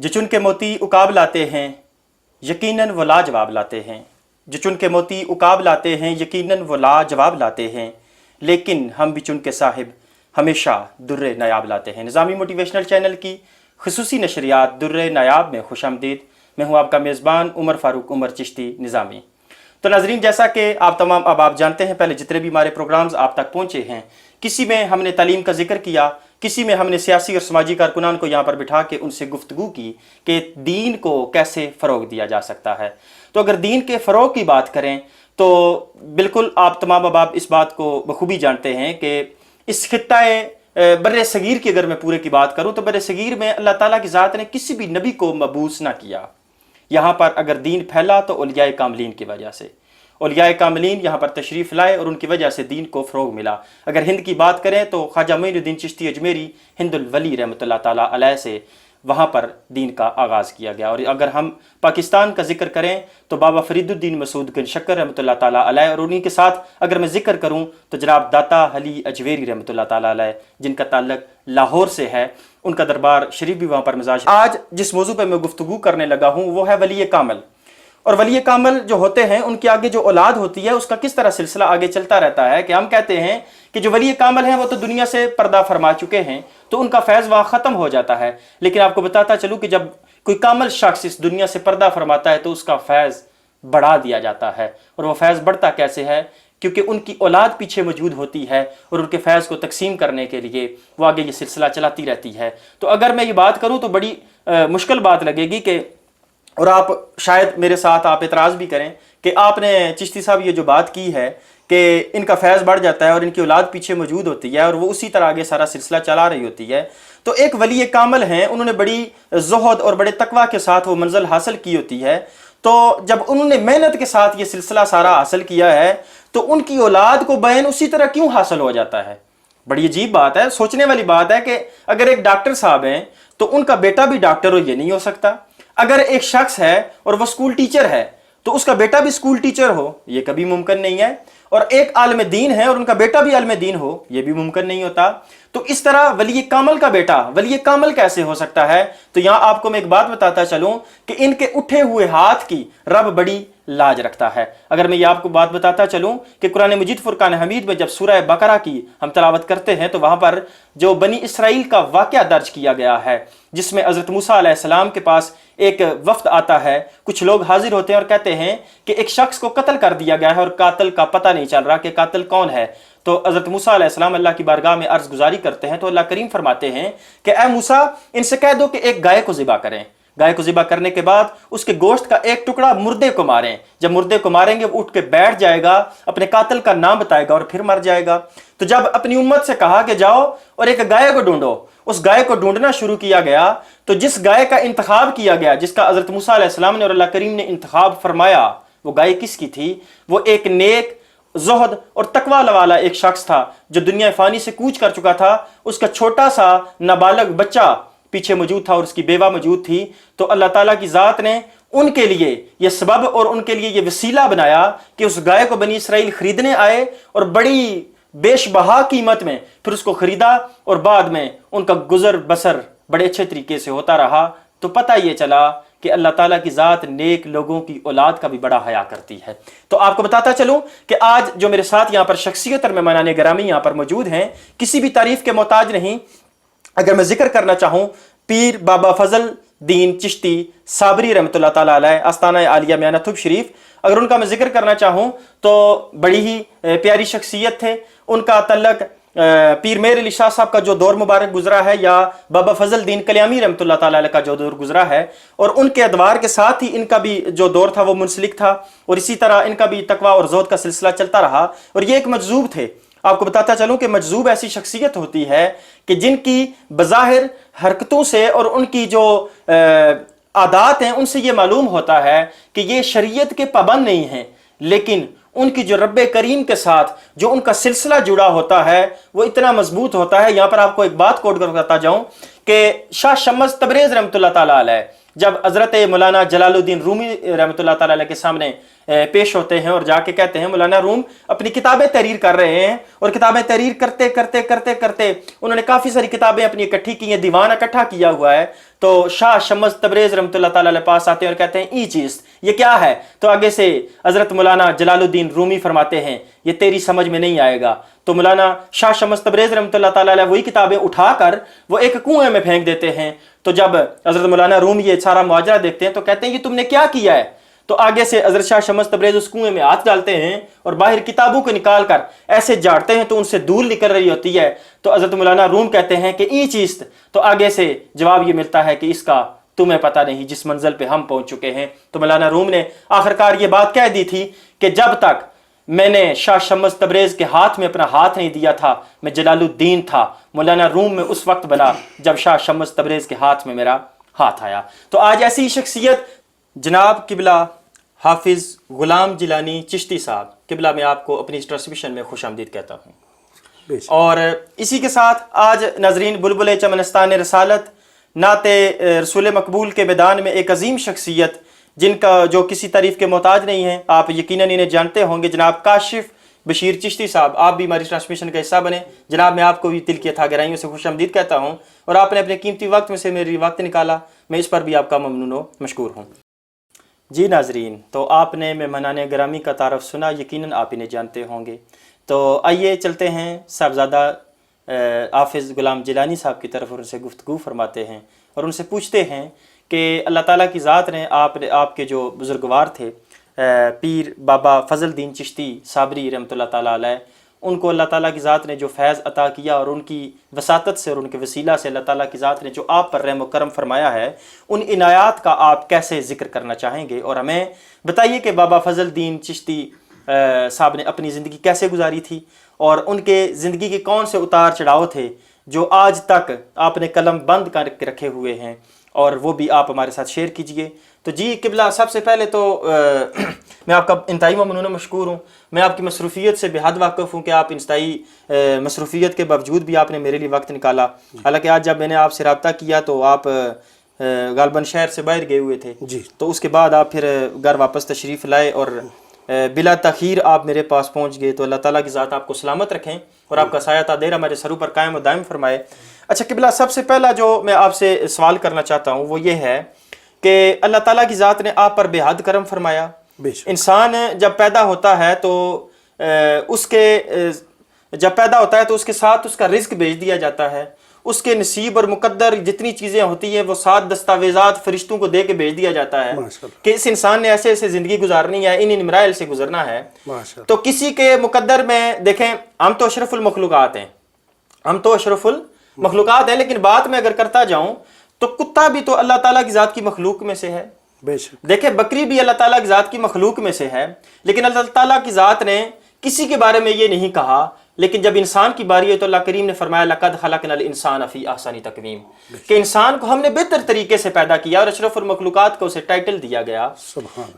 جو چن کے موتی عقاب لاتے ہیں یقیناً وہ لاجواب لاتے ہیں، جو چن کے موتی عقاب لاتے ہیں یقیناً وہ لاجواب لاتے ہیں، لیکن ہم بھی چن کے صاحب ہمیشہ در نایاب لاتے ہیں۔ نظامی موٹیویشنل چینل کی خصوصی نشریات در نایاب میں خوش آمدید۔ میں ہوں آپ کا میزبان عمر فاروق عمر چشتی نظامی۔ تو ناظرین، جیسا کہ آپ تمام اب آپ جانتے ہیں، پہلے جتنے بھی ہمارے پروگرامز آپ تک پہنچے ہیں، کسی میں ہم نے تعلیم کا ذکر کیا، کسی میں ہم نے سیاسی اور سماجی کارکنان کو یہاں پر بٹھا کے ان سے گفتگو کی کہ دین کو کیسے فروغ دیا جا سکتا ہے۔ تو اگر دین کے فروغ کی بات کریں تو بالکل آپ تمام اب آپ اس بات کو بخوبی جانتے ہیں کہ اس خطۂ بر صغیر کی اگر میں پورے کی بات کروں تو بر صغیر میں اللہ تعالیٰ کی ذات نے کسی بھی نبی کو مبعوث نہ کیا۔ یہاں پر اگر دین پھیلا تو اولیاء کاملین کی وجہ سے، اولیاء کاملین یہاں پر تشریف لائے اور ان کی وجہ سے دین کو فروغ ملا۔ اگر ہند کی بات کریں تو خواجہ معین الدین چشتی اجمیری ہند الولی رحمۃ اللہ تعالیٰ علیہ سے وہاں پر دین کا آغاز کیا گیا۔ اور اگر ہم پاکستان کا ذکر کریں تو بابا فرید الدین مسعود گنج شکر رحمۃ اللہ تعالیٰ علیہ، اور انہی کے ساتھ اگر میں ذکر کروں تو جناب داتا علی اجویری رحمۃ اللہ تعالیٰ علیہ، جن کا تعلق لاہور سے ہے، ان کا دربار شریف بھی وہاں پر مزاج۔ آج جس موضوع پہ میں گفتگو کرنے لگا ہوں وہ ہے ولی کامل، اور ولی کامل جو ہوتے ہیں ان کے آگے جو اولاد ہوتی ہے اس کا کس طرح سلسلہ آگے چلتا رہتا ہے کہ ہم کہتے ہیں کہ جو ولی کامل ہیں وہ تو دنیا سے پردہ فرما چکے ہیں تو ان کا فیض وہاں ختم ہو جاتا ہے، لیکن آپ کو بتاتا چلوں کہ جب کوئی کامل شخص اس دنیا سے پردہ فرماتا ہے تو اس کا فیض بڑھا دیا جاتا ہے۔ اور وہ فیض بڑھتا کیسے ہے؟ کیونکہ ان کی اولاد پیچھے موجود ہوتی ہے اور ان کے فیض کو تقسیم کرنے کے لیے وہ آگے یہ سلسلہ چلاتی رہتی ہے۔ تو اگر میں یہ بات کروں تو بڑی مشکل بات لگے گی کہ، اور آپ شاید میرے ساتھ آپ اعتراض بھی کریں کہ آپ نے چشتی صاحب یہ جو بات کی ہے کہ ان کا فیض بڑھ جاتا ہے اور ان کی اولاد پیچھے موجود ہوتی ہے اور وہ اسی طرح آگے سارا سلسلہ چلا رہی ہوتی ہے، تو ایک ولی کامل ہیں، انہوں نے بڑی زہد اور بڑے تقویٰ کے ساتھ وہ منزل حاصل کی ہوتی ہے، تو جب انہوں نے محنت کے ساتھ یہ سلسلہ سارا حاصل کیا ہے تو ان کی اولاد کو بین اسی طرح کیوں حاصل ہو جاتا ہے؟ بڑی عجیب بات ہے، سوچنے والی بات ہے کہ اگر ایک ڈاکٹر صاحب ہیں تو ان کا بیٹا بھی ڈاکٹر ہو، یہ نہیں ہو سکتا۔ اگر ایک شخص ہے اور وہ سکول ٹیچر ہے تو اس کا بیٹا بھی سکول ٹیچر ہو، یہ کبھی ممکن نہیں ہے۔ اور ایک عالم دین ہے اور ان کا بیٹا بھی عالم دین ہو، یہ بھی ممکن نہیں ہوتا۔ تو اس طرح ولی کامل کا بیٹا ولی کامل کیسے ہو سکتا ہے؟ تو یہاں آپ کو میں ایک بات بتاتا چلوں کہ ان کے اٹھے ہوئے ہاتھ کی رب بڑی لاج رکھتا ہے۔ اگر میں یہ آپ کو بات بتاتا چلوں کہ قرآن مجید فرقان حمید میں جب سورہ بقرہ کی ہم تلاوت کرتے ہیں تو وہاں پر جو بنی اسرائیل کا واقعہ درج کیا گیا ہے، جس میں حضرت موسیٰ علیہ السلام کے پاس ایک وفد آتا ہے، کچھ لوگ حاضر ہوتے ہیں اور کہتے ہیں کہ ایک شخص کو قتل کر دیا گیا ہے اور قاتل کا پتہ نہیں چل رہا کہ قاتل کون ہے۔ تو حضرت موسیٰ علیہ السلام اللہ کی بارگاہ میں عرض گزاری کرتے ہیں تو اللہ کریم فرماتے ہیں کہ اے موسیٰ، ان سے کہہ دو کہ ایک گائے کو ذبح کریں، گائے کو ذبح کرنے کے بعد اس کے گوشت کا ایک ٹکڑا مردے کو ماریں، جب مردے کو ماریں گے وہ اٹھ کے بیٹھ جائے گا، اپنے قاتل کا نام بتائے گا اور پھر مر جائے گا۔ تو جب اپنی امت سے کہا کہ جاؤ اور ایک گائے کو ڈھونڈو، اس گائے کو ڈھونڈنا شروع کیا گیا، تو جس گائے کا انتخاب کیا گیا، جس کا حضرت موسیٰ علیہ السلام نے اور اللہ کریم نے انتخاب فرمایا، وہ گائے کس کی تھی؟ وہ ایک نیک، زہد اور تقویٰ والا ایک شخص تھا جو دنیا فانی سے کوچ کر چکا تھا، اس کا چھوٹا سا نابالغ بچہ پیچھے موجود تھا اور اس کی بیوہ موجود تھی۔ تو اللہ تعالیٰ کی ذات نے ان کے لیے یہ سبب اور ان کے لیے یہ وسیلہ بنایا کہ اس گائے کو بنی اسرائیل خریدنے آئے اور بڑی بیش بہا قیمت میں پھر اس کو خریدا، اور بعد میں ان کا گزر بسر بڑے اچھے طریقے سے ہوتا رہا۔ تو پتہ یہ چلا کہ اللہ تعالیٰ کی ذات نیک لوگوں کی اولاد کا بھی بڑا حیا کرتی ہے۔ تو آپ کو بتاتا چلوں کہ آج جو میرے ساتھ یہاں پر شخصیت اور مہمانان گرامی یہاں پر موجود ہیں، کسی بھی تعریف کے محتاج نہیں۔ اگر میں ذکر کرنا چاہوں پیر بابا فضل دین چشتی صابری رحمۃ اللہ تعالیٰ علیہ، آستانہ عالیہ میانہ تھب شریف، اگر ان کا میں ذکر کرنا چاہوں تو بڑی ہی پیاری شخصیت تھے۔ ان کا تعلق پیر میر علی شاہ صاحب کا جو دور مبارک گزرا ہے یا بابا فضل دین کلیامی رحمۃ اللہ تعالیٰ علیہ کا جو دور گزرا ہے، اور ان کے ادوار کے ساتھ ہی ان کا بھی جو دور تھا وہ منسلک تھا، اور اسی طرح ان کا بھی تقویٰ اور زہد کا سلسلہ چلتا رہا، اور یہ ایک مجذوب تھے۔ آپ کو بتاتا چلوں کہ مجذوب ایسی شخصیت ہوتی ہے کہ جن کی بظاہر حرکتوں سے اور ان کی جو عادات ہیں ان سے یہ معلوم ہوتا ہے کہ یہ شریعت کے پابند نہیں ہیں، لیکن ان کی جو رب کریم کے ساتھ جو ان کا سلسلہ جڑا ہوتا ہے وہ اتنا مضبوط ہوتا ہے۔ یہاں پر آپ کو ایک بات کوٹ کر بتاتا جاؤں کہ شاہ شمس تبریز رحمۃ اللہ تعالیٰ علیہ جب حضرت مولانا جلال الدین رومی رحمۃ اللہ تعالی علیہ کے سامنے پیش ہوتے ہیں اور جا کے کہتے ہیں مولانا روم اپنی کتابیں تحریر کر رہے ہیں، اور کتابیں تحریر کرتے کرتے کرتے کرتے انہوں نے کافی ساری کتابیں اپنی اکٹھی کی ہیں، دیوان اکٹھا کیا ہوا ہے، تو شاہ شمس تبریز رحمۃ اللہ تعالی علیہ پاس آتے ہیں اور کہتے ہیں ای چیز یہ کیا ہے؟ تو آگے سے حضرت مولانا جلال الدین رومی فرماتے ہیں یہ تیری سمجھ میں نہیں آئے گا۔ تو مولانا شاہ شمس تبریز رحمۃ اللہ تعالی علیہ وہی کتابیں اٹھا کر وہ ایک کنویں میں پھینک دیتے ہیں۔ تو جب حضرت مولانا روم یہ سارا ماجرا دیکھتے ہیں تو کہتے ہیں یہ تم نے کیا کیا ہے؟ تو آگے سے حضرت شاہ شمس تبریز اس کنویں میں ہاتھ ڈالتے ہیں اور باہر کتابوں کو نکال کر ایسے جاڑتے ہیں تو ان سے دھول نکل رہی ہوتی ہے۔ تو حضرت مولانا روم کہتے ہیں کہ ای چیز، تو آگے سے جواب یہ ملتا ہے کہ اس کا تمہیں پتہ نہیں جس منزل پہ ہم پہنچ چکے ہیں۔ تو مولانا روم نے آخرکار یہ بات کہہ دی تھی کہ جب تک میں نے شاہ شمس تبریز کے ہاتھ میں اپنا ہاتھ نہیں دیا تھا میں جلال الدین تھا۔ مولانا روم میں اس وقت بنا جب شاہ شمس تبریز کے ہاتھ میں میرا ہاتھ آیا۔ تو آج ایسی شخصیت جناب قبلہ حافظ غلام جیلانی چشتی صاحب قبلہ میں آپ کو اپنی اس ٹرانسمیشن میں خوش آمدید کہتا ہوں۔ اور اسی کے ساتھ آج ناظرین بلبل چمنستان رسالت نعت رسول مقبول کے میدان میں ایک عظیم شخصیت جن کا جو کسی تعریف کے محتاج نہیں ہیں، آپ یقیناً انہیں جانتے ہوں گے، جناب کاشف بشیر چشتی صاحب، آپ بھی ہماری ٹرانسمیشن کا حصہ بنے۔ جناب میں آپ کو بھی دل کی اتھا گہرائیوں سے خوش آمدید کہتا ہوں، اور آپ نے اپنے قیمتی وقت میں سے میری وقت نکالا، میں اس پر بھی آپ کا ممنون و مشکور ہوں۔ جی ناظرین، تو آپ نے مہمانان گرامی کا تعارف سنا، یقیناً آپ انہیں جانتے ہوں گے۔ تو آئیے چلتے ہیں صاحبزادہ حافظ غلام جیلانی صاحب کی طرف اور ان سے گفتگو فرماتے ہیں اور ان سے پوچھتے ہیں کہ اللہ تعالیٰ کی ذات نے آپ کے جو بزرگوار تھے پیر بابا فضل الدین چشتی صابری رحمۃ اللہ تعالیٰ علیہ، ان کو اللہ تعالیٰ کی ذات نے جو فیض عطا کیا اور ان کی وساطت سے اور ان کے وسیلہ سے اللہ تعالیٰ کی ذات نے جو آپ پر رحم و کرم فرمایا ہے، ان عنایات کا آپ کیسے ذکر کرنا چاہیں گے؟ اور ہمیں بتائیے کہ بابا فضل الدین چشتی صاحب نے اپنی زندگی کیسے گزاری تھی اور ان کے زندگی کے کون سے اتار چڑھاؤ تھے جو آج تک آپ نے قلم بند کر کے رکھے ہوئے ہیں، اور وہ بھی آپ ہمارے ساتھ شیئر کیجئے۔ تو جی قبلہ، سب سے پہلے تو میں آپ کا انتہائی ممنون و مشکور ہوں، میں آپ کی مصروفیت سے بے حد واقف ہوں کہ آپ انتہائی مصروفیت کے باوجود بھی آپ نے میرے لیے وقت نکالا۔ حالانکہ آج جب میں نے آپ سے رابطہ کیا تو آپ غالباً شہر سے باہر گئے ہوئے تھے، تو اس کے بعد آپ پھر گھر واپس تشریف لائے اور بلا تاخیر آپ میرے پاس پہنچ گئے۔ تو اللہ تعالیٰ کی ذات آپ کو سلامت رکھیں اور آپ کا سایہ تا دیر ہمارے سروں پر قائم و دائم فرمائے۔ اچھا قبلہ، سب سے پہلا جو میں آپ سے سوال کرنا چاہتا ہوں وہ یہ ہے کہ اللہ تعالیٰ کی ذات نے آپ پر بے حد کرم فرمایا۔ انسان جب پیدا ہوتا ہے تو اس کے ساتھ اس کا رزق بھیج دیا جاتا ہے، اس کے نصیب اور مقدر جتنی چیزیں ہوتی ہیں وہ 7 دستاویزات فرشتوں کو دے کے بھیج دیا جاتا ہے کہ اس انسان نے ایسے ایسے زندگی گزارنی ہے، ان مراحل سے گزرنا ہے۔ تو کسی کے مقدر میں دیکھیں، ہم تو اشرف المخلوقات ہیں، لیکن بات میں اگر کرتا جاؤں تو کتا بھی تو اللہ تعالیٰ کی ذات کی مخلوق میں سے ہے، دیکھیں بکری بھی اللہ تعالیٰ کی ذات کی مخلوق میں سے ہے، لیکن اللہ تعالیٰ کی ذات نے کسی کے بارے میں یہ نہیں کہا۔ لیکن جب انسان کی باری ہے تو اللہ کریم نے فرمایا لَقَدْ خَلَقْنَا الْإِنسَانَ فِي أَحْسَنِ تَقْوِيمٍ، کہ انسان کو ہم نے بہتر طریقے سے پیدا کیا اور اشرف المخلوقات کو اسے ٹائٹل دیا گیا۔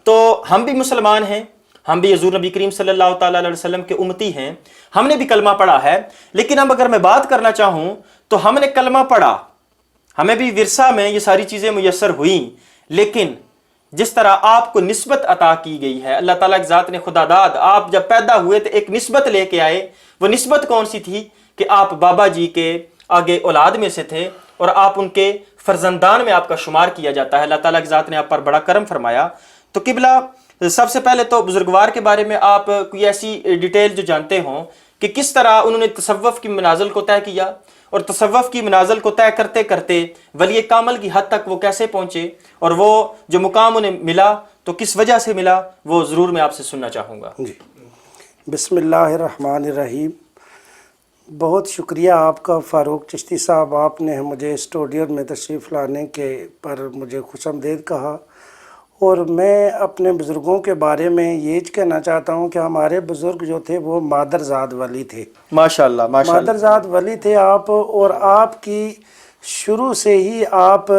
تو ہم بھی مسلمان ہیں، ہم بھی حضور نبی کریم صلی اللہ تعالیٰ علیہ وسلم کے امتی ہیں، ہم نے بھی کلمہ پڑھا ہے، لیکن اب اگر میں بات کرنا چاہوں تو ہم نے کلمہ پڑھا، ہمیں بھی ورثہ میں یہ ساری چیزیں میسر ہوئیں، لیکن جس طرح آپ کو نسبت عطا کی گئی ہے، اللہ تعالیٰ کی ذات نے خدا داد، آپ جب پیدا ہوئے تو ایک نسبت لے کے آئے۔ وہ نسبت کون سی تھی کہ آپ بابا جی کے آگے اولاد میں سے تھے اور آپ ان کے فرزندان میں آپ کا شمار کیا جاتا ہے۔ اللہ تعالیٰ کی ذات نے آپ پر بڑا کرم فرمایا۔ تو قبلہ، سب سے پہلے تو بزرگوار کے بارے میں آپ کوئی ایسی ڈیٹیل جو جانتے ہوں کہ کس طرح انہوں نے تصوف کی منازل کو طے کیا اور تصوف کی منازل کو طے کرتے کرتے ولی کامل کی حد تک وہ کیسے پہنچے اور وہ جو مقام انہیں ملا تو کس وجہ سے ملا، وہ ضرور میں آپ سے سننا چاہوں گا۔ جی، بسم اللہ الرحمن الرحیم۔ بہت شکریہ آپ کا فاروق چشتی صاحب، آپ نے مجھے اسٹوڈیو میں تشریف لانے کے پر مجھے خوش آمدید کہا، اور میں اپنے بزرگوں کے بارے میں یہ کہنا چاہتا ہوں کہ ہمارے بزرگ جو تھے وہ مادرزاد ولی تھے۔ ماشاءاللہ ماشاءاللہ، مادرزاد ولی تھے آپ، اور آپ کی شروع سے ہی آپ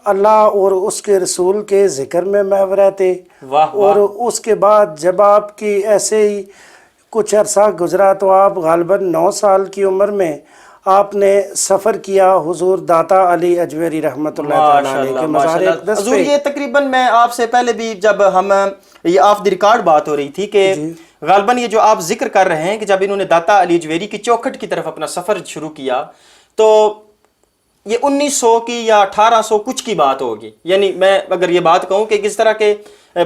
اللہ اور اس کے رسول کے ذکر میں محو رہتے، اور اس کے بعد جب آپ کی ایسے ہی کچھ عرصہ گزرا تو آپ غالباً 9 سال کی عمر میں آپ نے سفر کیا حضور داتا علی اجویری رحمۃ اللہ تعالی علیہ کے مزار اقدس حضور پہ. یہ تقریباً میں آپ سے پہلے بھی جب ہم یہ آف دی ریکارڈ بات ہو رہی تھی کہ غالباً یہ جو آپ ذکر کر رہے ہیں کہ جب انہوں نے داتا علی اجویری کی چوکھٹ کی طرف اپنا سفر شروع کیا تو یہ 1900 کی یا 1800 کچھ کی بات ہوگی. یعنی میں اگر یہ بات کہوں کہ کس طرح کے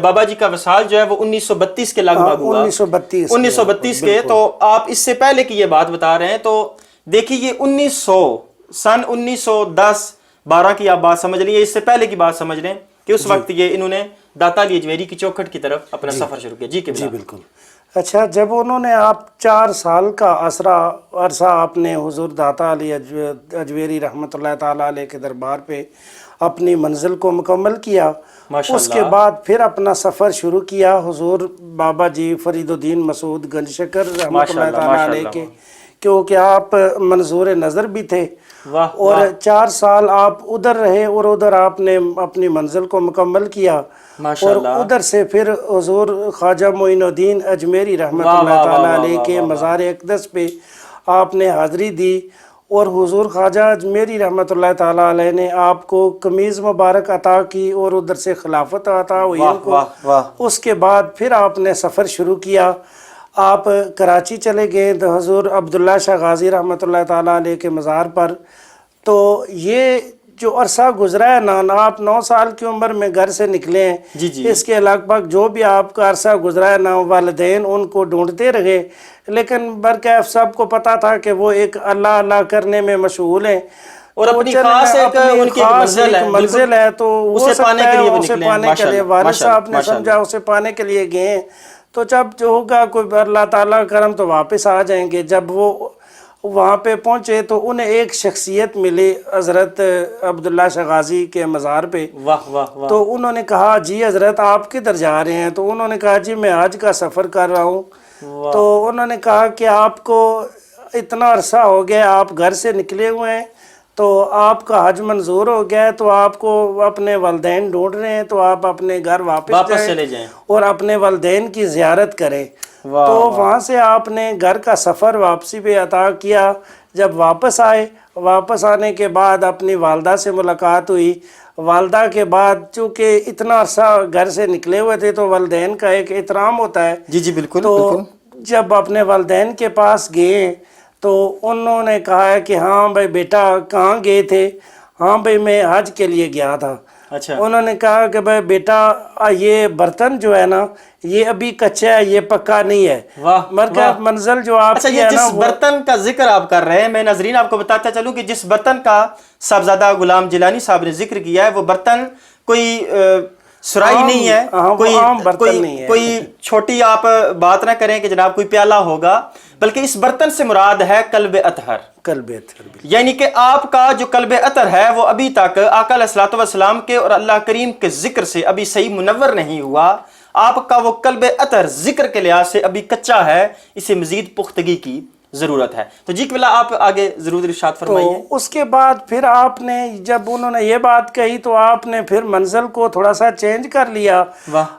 بابا جی کا وصال جو ہے وہ 1932 کے لگ بھگ ہوا, 1932 کے, تو آپ اس سے پہلے کی یہ بات بتا رہے ہیں. تو دیکھیے یہ 1910-12 کی آپ بات سمجھ لیں, اس سے پہلے کی بات سمجھ لیں کہ اس وقت یہ انہوں نے داتا علی اجویری کی چوکھٹ کی طرف اپنا سفر شروع کیا. جی بالکل. اچھا, جب انہوں نے آپ 4 سال کا عرصہ آپ نے حضور داتا علی اجویری رحمۃ اللہ تعالی علیہ کے دربار پہ اپنی منزل کو مکمل کیا, اس کے بعد پھر اپنا سفر شروع کیا حضور بابا جی فرید الدین مسعود گنج شکر رحمۃ اللہ تعالی علیہ کے, کیونکہ آپ منظور نظر بھی تھے, اور 4 سال آپ ادھر رہے اور ادھر آپ نے اپنی منزل کو مکمل کیا, اور ادھر سے پھر حضور خواجہ معین الدین اجمیری رحمۃ اللہ تعالی علیہ کے مزار اقدس پہ آپ نے حاضری دی, اور حضور خواجہ اجمیری رحمۃ اللہ تعالی علیہ نے آپ کو قمیض مبارک عطا کی اور ادھر سے خلافت عطا ہوئی ان کو. اس کے بعد پھر آپ نے سفر شروع کیا, آپ کراچی چلے گئے تو حضور عبداللہ شاہ غازی رحمۃ اللہ تعالی علیہ کے مزار پر. تو یہ جو عرصہ گزرا ہے نا, آپ 9 سال کی عمر میں گھر سے نکلے ہیں, اس کے لگ بھگ جو بھی آپ کا عرصہ گزرا ہے نا, والدین ان کو ڈھونڈتے رہے, لیکن برکیف سب کو پتا تھا کہ وہ ایک اللہ اللہ کرنے میں مشغول ہیں, اور اپنی خاص ایک منزل ہے, تو اسے پانے کے لیے والد صاحب نے سمجھا اسے پانے کے لیے گئے. تو جب جو ہوگا کوئی اللہ تعالیٰ کرم تو واپس آ جائیں گے. جب وہ وہاں پہ پہنچے تو انہیں ایک شخصیت ملی حضرت عبداللہ شاہ غازی کے مزار پہ. تو انہوں نے کہا جی حضرت آپ کدھر جا رہے ہیں؟ تو انہوں نے کہا جی میں حج کا سفر کر رہا ہوں. تو انہوں نے کہا کہ آپ کو اتنا عرصہ ہو گیا آپ گھر سے نکلے ہوئے ہیں, تو آپ کا حج منظور ہو گیا ہے, تو آپ کو اپنے والدین ڈھونڈ رہے ہیں, تو آپ اپنے گھر واپس چلے جائیں اور اپنے والدین کی زیارت کریں. تو وہاں سے آپ نے گھر کا سفر واپسی پہ عطا کیا. جب واپس آئے, واپس آنے کے بعد اپنی والدہ سے ملاقات ہوئی. والدہ کے بعد چونکہ اتنا عرصہ گھر سے نکلے ہوئے تھے تو والدین کا ایک احترام ہوتا ہے. جی بالکل. تو جب اپنے والدین کے پاس گئے تو انہوں نے کہا ہے کہ ہاں بھائی بیٹا کہاں گئے تھے؟ ہاں بھائی میں حج کے لیے گیا تھا. اچھا. انہوں نے کہا کہ بھائی بیٹا یہ برتن جو ہے نا یہ ابھی کچا ہے, یہ پکا نہیں ہے. منزل جو آپ کی ہے نا, جس برتن کا ذکر آپ کر رہے ہیں, میں ناظرین آپ کو بتاتا چلوں کہ جس برتن کا صاحبزادہ غلام جیلانی صاحب نے ذکر کیا ہے وہ برتن کوئی سرائی نہیں ہے, کوئی چھوٹی آپ بات نہ کریں کہ جناب کوئی پیالہ ہوگا, بلکہ اس برتن سے مراد ہے قلب اطہر. یعنی کہ آپ کا جو قلب اطہر ہے وہ ابھی تک آقا علیہ الصلوۃ والسلام کے اور اللہ کریم کے ذکر سے ابھی صحیح منور نہیں ہوا. آپ کا وہ قلب اطہر ذکر کے لحاظ سے ابھی کچا ہے, اسے مزید پختگی کی ضرورت ہے. تو جی قبلہ آپ آگے ضرور ارشاد فرمائیے. اس کے بعد پھر آپ نے جب انہوں نے یہ بات کہی تو آپ نے پھر منزل کو تھوڑا سا چینج کر لیا.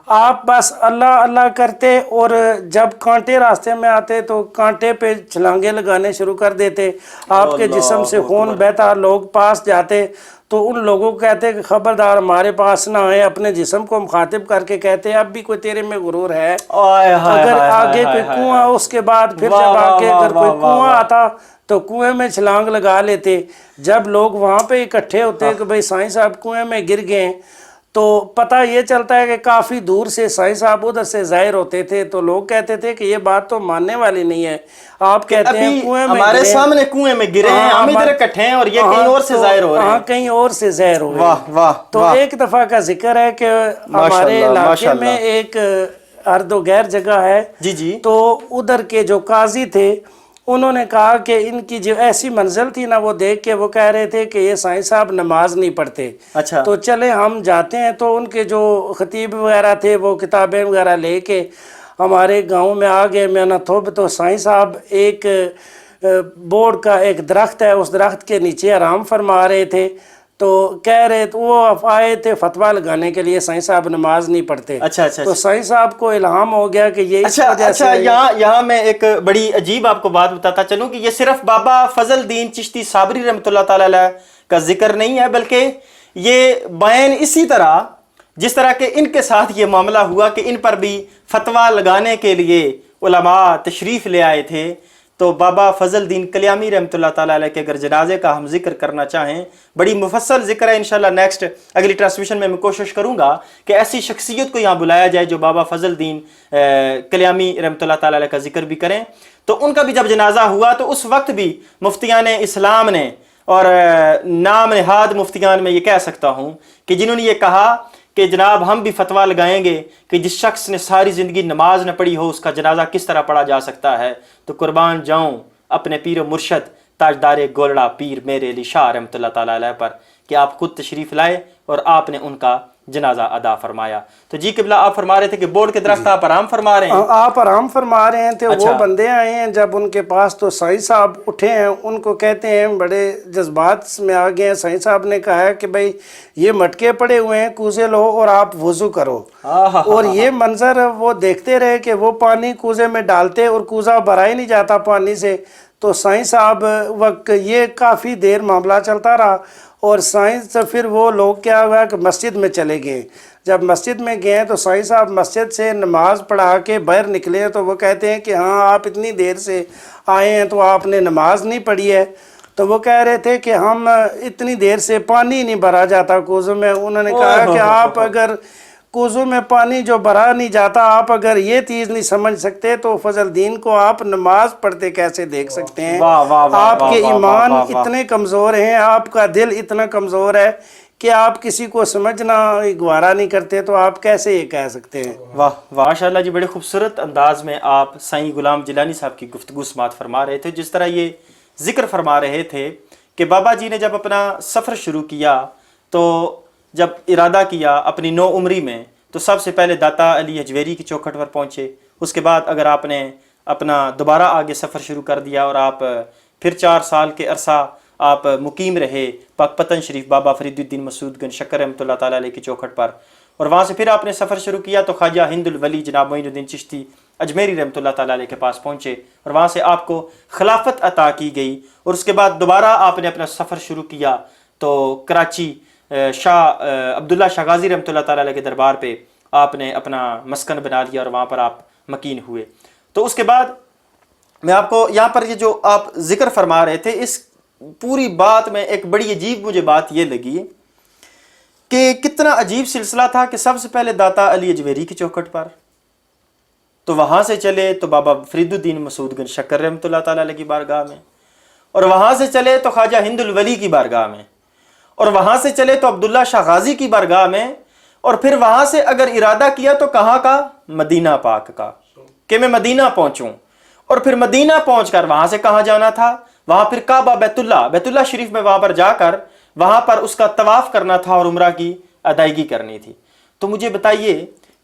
آپ بس اللہ اللہ کرتے, اور جب کانٹے راستے میں آتے تو کانٹے پہ چھلانگے لگانے شروع کر دیتے. آپ کے جسم سے خون بہتا, لوگ پاس جاتے تو ان لوگوں کو کہتے کہ خبردار ہمارے پاس نہ آئے. اپنے جسم کو مخاطب کر کے کہتے اب بھی کوئی تیرے میں غرور ہے, اگر آگے کوئی کنواں, اس کے بعد پھر جب آگے اگر کوئی کنواں آتا تو کنویں میں چھلانگ لگا لیتے. جب لوگ وہاں پہ اکٹھے ہوتے کہ بھائی سائیں صاحب کنویں میں گر گئے, تو پتہ یہ چلتا ہے کہ کافی دور سے سائیں صاحب ادھر سے ظاہر ہوتے تھے, تو لوگ کہتے تھے کہ یہ بات تو ماننے والی نہیں ہے. آپ کہتے ہیں کنویں میں ہمارے سامنے کنویں میں گرے ہیں, ہم ادھر اکٹھے ہیں اور یہ کہیں اور سے ظاہر ہو رہے ہیں. ہاں کہیں اور سے ظاہر ہو رہے ہیں. تو ایک دفعہ کا ذکر ہے کہ ہمارے علاقے میں ایک ارد و غیر جگہ ہے, تو ادھر کے جو قاضی تھے انہوں نے کہا کہ ان کی جو ایسی منزل تھی نا, وہ دیکھ کے وہ کہہ رہے تھے کہ یہ سائیں صاحب نماز نہیں پڑھتے. اچھا. تو چلے ہم جاتے ہیں. تو ان کے جو خطیب وغیرہ تھے وہ کتابیں وغیرہ لے کے ہمارے گاؤں میں آ گئے. میں نہ تو سائیں صاحب ایک بورڈ کا ایک درخت ہے, اس درخت کے نیچے آرام فرما رہے تھے. تو کہہ رہے تو وہ آئے تھے فتویٰ لگانے کے لیے، سائیں صاحب نماز نہیں پڑھتے، اچھا تو سائیں صاحب کو الہام ہو گیا کہ یہ اس وجہ اچھا سے یہاں میں ایک بڑی عجیب آپ کو بات بتاتا چلوں کہ یہ صرف بابا فضل الدین چشتی صابری رحمۃ اللہ تعالی علیہ کا ذکر نہیں ہے، بلکہ یہ بیان اسی طرح جس طرح کہ ان کے ساتھ یہ معاملہ ہوا کہ ان پر بھی فتویٰ لگانے کے لیے علماء تشریف لے آئے تھے، تو بابا فضل الدین کلیامی رحمۃ اللہ تعالیٰ علیہ کے اگر جنازے کا ہم ذکر کرنا چاہیں، بڑی مفصل ذکر ہے، انشاءاللہ نیکسٹ اگلی ٹرانسمیشن میں کوشش کروں گا کہ ایسی شخصیت کو یہاں بلایا جائے جو بابا فضل الدین کلیامی رحمۃ اللہ تعالیٰ علیہ کا ذکر بھی کریں۔ تو ان کا بھی جب جنازہ ہوا تو اس وقت بھی مفتیان اسلام نے، اور نام نہاد مفتیان میں یہ کہہ سکتا ہوں کہ جنہوں نے یہ کہا کہ جناب ہم بھی فتویٰ لگائیں گے کہ جس شخص نے ساری زندگی نماز نہ پڑھی ہو اس کا جنازہ کس طرح پڑھا جا سکتا ہے، تو قربان جاؤں اپنے پیر و مرشد تاجدار گولڑا پیر میرے علی شاہ رحمۃ اللہ تعالیٰ علیہ پر کہ آپ خود تشریف لائے اور آپ نے ان کا جنازہ ادا فرمایا۔ تو جی قبلہ آپ فرما رہے تھے کہ بورڈ کے درخت آپ آرام فرما رہے ہیں؟ آپ آرام فرما رہے ہیں تھے، وہ بندے آئے ہیں جب ان کے پاس، تو سائیں صاحب اٹھے ہیں، ان کو کہتے ہیں بڑے جذبات میں آ گئے ہیں، سائیں صاحب نے کہا ہے کہ بھائی یہ مٹکے پڑے ہوئے ہیں، کوزے لو اور آپ وضو کرو، اور یہ منظر وہ دیکھتے رہے کہ وہ پانی کوزے میں ڈالتے اور کوزہ بھرا ہی نہیں جاتا پانی سے، تو سائیں صاحب وقت یہ کافی دیر معاملہ چلتا رہا، اور سائنس پھر وہ لوگ کیا ہوا کہ مسجد میں چلے گئے۔ جب مسجد میں گئے تو سائیں صاحب مسجد سے نماز پڑھا کے باہر نکلے تو وہ کہتے ہیں کہ ہاں آپ اتنی دیر سے آئے ہیں تو آپ نے نماز نہیں پڑھی ہے، تو وہ کہہ رہے تھے کہ ہم اتنی دیر سے پانی نہیں بھرا جاتا کوزوں میں۔ انہوں نے کہا کہ آپ اگر کوزوں میں پانی جو بھرا نہیں جاتا، آپ اگر یہ چیز نہیں سمجھ سکتے تو فضل الدین کو آپ نماز پڑھتے کیسے دیکھ سکتے ہیں؟ آپ کے ایمان اتنے کمزور ہیں، آپ کا دل اتنا کمزور ہے کہ آپ کسی کو سمجھنا گوارا نہیں کرتے، تو آپ کیسے یہ کہہ سکتے ہیں؟ واہ ماشاءاللہ جی، بڑے خوبصورت انداز میں آپ سائیں غلام جیلانی صاحب کی گفتگو سماعت فرما رہے تھے، جس طرح یہ ذکر فرما رہے تھے کہ بابا جی نے جب اپنا سفر شروع کیا تو جب ارادہ کیا اپنی نو عمری میں تو سب سے پہلے داتا علی حجویری کی چوکھٹ پر پہنچے، اس کے بعد اگر آپ نے اپنا دوبارہ آگے سفر شروع کر دیا اور آپ پھر 4 سال کے عرصہ آپ مقیم رہے پاک پتن شریف بابا فرید الدین مسعود گنج شکر رحمۃ اللہ تعالیٰ علیہ کی چوکھٹ پر، اور وہاں سے پھر آپ نے سفر شروع کیا تو خواجہ ہند الولی جناب معین الدین چشتی اجمیری رحمۃ اللہ تعالیٰ علیہ کے پاس پہنچے، اور وہاں سے آپ کو خلافت عطا کی گئی، اور اس کے بعد دوبارہ آپ نے اپنا سفر شروع کیا تو کراچی شاہ عبداللہ شاہ غازی رحمۃ اللہ تعالیٰ علیہ کے دربار پہ آپ نے اپنا مسکن بنا لیا اور وہاں پر آپ مکین ہوئے۔ تو اس کے بعد میں آپ کو یہاں پر یہ جو آپ ذکر فرما رہے تھے اس پوری بات میں ایک بڑی عجیب مجھے بات یہ لگی کہ کتنا عجیب سلسلہ تھا کہ سب سے پہلے داتا علی اجویری کی چوکھٹ پر، تو وہاں سے چلے تو بابا فرید الدین مسعود گنج شکر رحمۃ اللہ تعالیٰ علیہ کی بارگاہ میں، اور وہاں سے چلے تو خواجہ ہند الولی کی بارگاہ میں، اور وہاں سے چلے تو عبداللہ شاہ غازی کی بارگاہ میں، اور پھر وہاں سے اگر ارادہ کیا تو کہاں کا؟ مدینہ پاک کا، کہ میں مدینہ پہنچوں، اور پھر مدینہ پہنچ کر وہاں سے کہاں جانا تھا؟ وہاں پھر کعبہ بیت اللہ شریف میں وہاں پر جا کر وہاں پر اس کا طواف کرنا تھا اور عمرہ کی ادائیگی کرنی تھی۔ تو مجھے بتائیے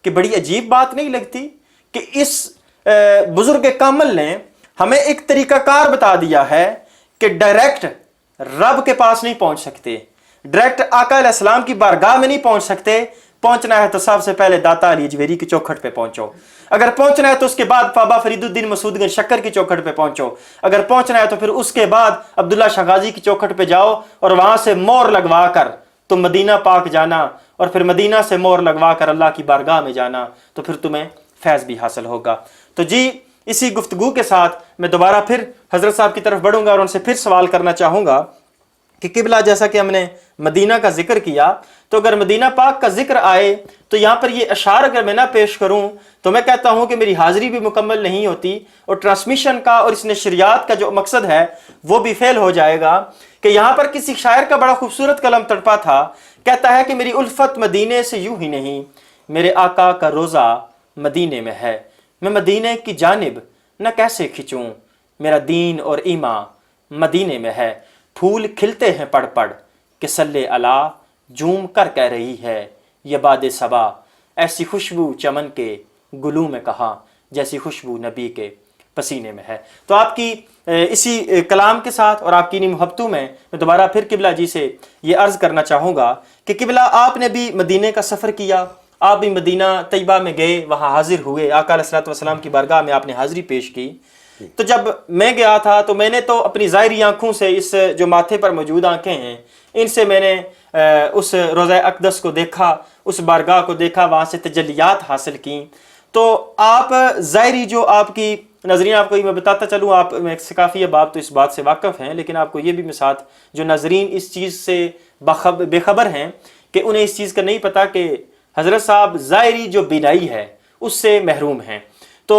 کہ بڑی عجیب بات نہیں لگتی کہ اس بزرگ کامل نے ہمیں ایک طریقہ کار بتا دیا ہے کہ ڈائریکٹ رب کے پاس نہیں پہنچ سکتے، ڈائریکٹ آقا علیہ السلام کی بارگاہ میں نہیں پہنچ سکتے، پہنچنا ہے تو سب سے پہلے داتا علی اجویری کی چوکھٹ پہ پہنچو، اگر پہنچنا ہے تو اس کے بعد بابا فرید الدین مسعود گنج شکر کی چوکھٹ پہ پہنچو، اگر پہنچنا ہے تو پھر اس کے بعد عبداللہ شاہ غازی کی چوکھٹ پہ جاؤ اور وہاں سے مور لگوا کر تم مدینہ پاک جانا، اور پھر مدینہ سے مور لگوا کر اللہ کی بارگاہ میں جانا، تو پھر تمہیں فیض بھی حاصل ہوگا۔ تو جی اسی گفتگو کے ساتھ میں دوبارہ پھر حضرت صاحب کی طرف بڑھوں گا اور ان سے پھر سوال کرنا چاہوں گا کہ قبلہ جیسا کہ ہم نے مدینہ کا ذکر کیا، تو اگر مدینہ پاک کا ذکر آئے تو یہاں پر یہ اشعار اگر میں نہ پیش کروں تو میں کہتا ہوں کہ میری حاضری بھی مکمل نہیں ہوتی، اور ٹرانسمیشن کا اور اس نشریات کا جو مقصد ہے وہ بھی فیل ہو جائے گا۔ کہ یہاں پر کسی شاعر کا بڑا خوبصورت کلم تڑپا تھا، کہتا ہے کہ میری الفت مدینے سے یوں ہی نہیں، میرے آقا کا روزہ مدینے میں ہے، میں مدینے کی جانب نہ کیسے کھچوں، میرا دین اور ایمان مدینے میں ہے، پھول کھلتے ہیں پڑ پڑ کہ صلی علی جھوم کر کہہ رہی ہے یہ باد صبا، ایسی خوشبو چمن کے گلوں میں کہاں، جیسی خوشبو نبی کے پسینے میں ہے۔ تو آپ کی اسی کلام کے ساتھ اور آپ کی انہی محبتوں میں دوبارہ پھر قبلہ جی سے یہ عرض کرنا چاہوں گا کہ قبلہ آپ نے بھی مدینے کا سفر کیا، آپ بھی مدینہ طیبہ میں گئے، وہاں حاضر ہوئے، آقا علیہ الصلوۃ والسلام کی بارگاہ میں آپ نے حاضری پیش کی۔ تو جب میں گیا تھا تو میں نے تو اپنی ظاہری آنکھوں سے اس جو ماتھے پر موجود آنکھیں ہیں ان سے میں نے اس روضہ اقدس کو دیکھا، اس بارگاہ کو دیکھا، وہاں سے تجلیات حاصل کیں۔ تو آپ ظاہری جو آپ کی ناظرین، آپ کو یہ میں بتاتا چلوں، آپ میں ثقافی باب تو اس بات سے واقف ہیں، لیکن آپ کو یہ بھی میں ساتھ جو ناظرین اس چیز سے بے خبر ہیں کہ انہیں اس چیز کا نہیں پتہ کہ حضرت صاحب ظاہری جو بینائی ہے اس سے محروم ہیں۔ تو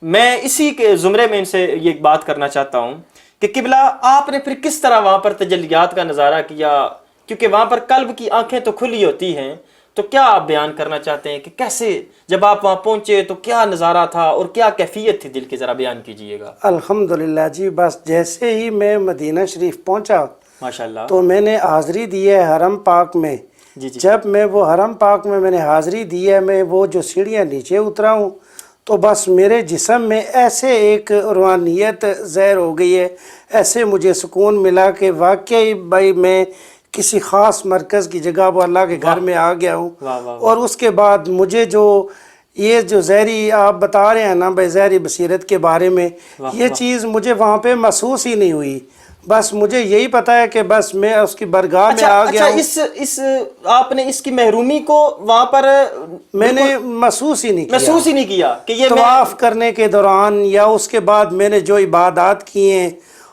میں اسی کے زمرے میں ان سے یہ بات کرنا چاہتا ہوں کہ قبلہ آپ نے پھر کس طرح وہاں پر تجلیات کا نظارہ کیا، کیونکہ وہاں پر قلب کی آنکھیں تو کھلی ہوتی ہیں، تو کیا آپ بیان کرنا چاہتے ہیں کہ کیسے جب آپ وہاں پہنچے تو کیا نظارہ تھا اور کیا کیفیت تھی دل کی، ذرا بیان کیجئے گا۔ الحمدللہ جی، بس جیسے ہی میں مدینہ شریف پہنچا ماشاءاللہ، تو میں نے حاضری دی ہے حرم پاک میں۔ جی جی، جب میں وہ حرم پاک میں نے حاضری دی ہے، میں وہ جو سیڑھیاں نیچے اترا ہوں تو بس میرے جسم میں ایسے ایک روحانیت ظاہر ہو گئی ہے، ایسے مجھے سکون ملا کہ واقعی بھائی میں کسی خاص مرکز کی جگہ وہ اللہ کے گھر میں آ گیا ہوں۔ واہ واہ، اور اس کے بعد مجھے یہ جو ظاہری آپ بتا رہے ہیں نا بھائی، ظاہری بصیرت کے بارے میں، یہ چیز مجھے وہاں پہ محسوس ہی نہیں ہوئی۔ بس مجھے یہی پتا ہے کہ بس میں اس کی برگاہ میں آ گیا ہوں۔ اس آپ نے اس کی محرومی کو وہاں پر میں نے محسوس ہی نہیں کیا کہ یہ طواف کرنے کے دوران یا اس کے بعد میں نے جو عبادات کی ہیں،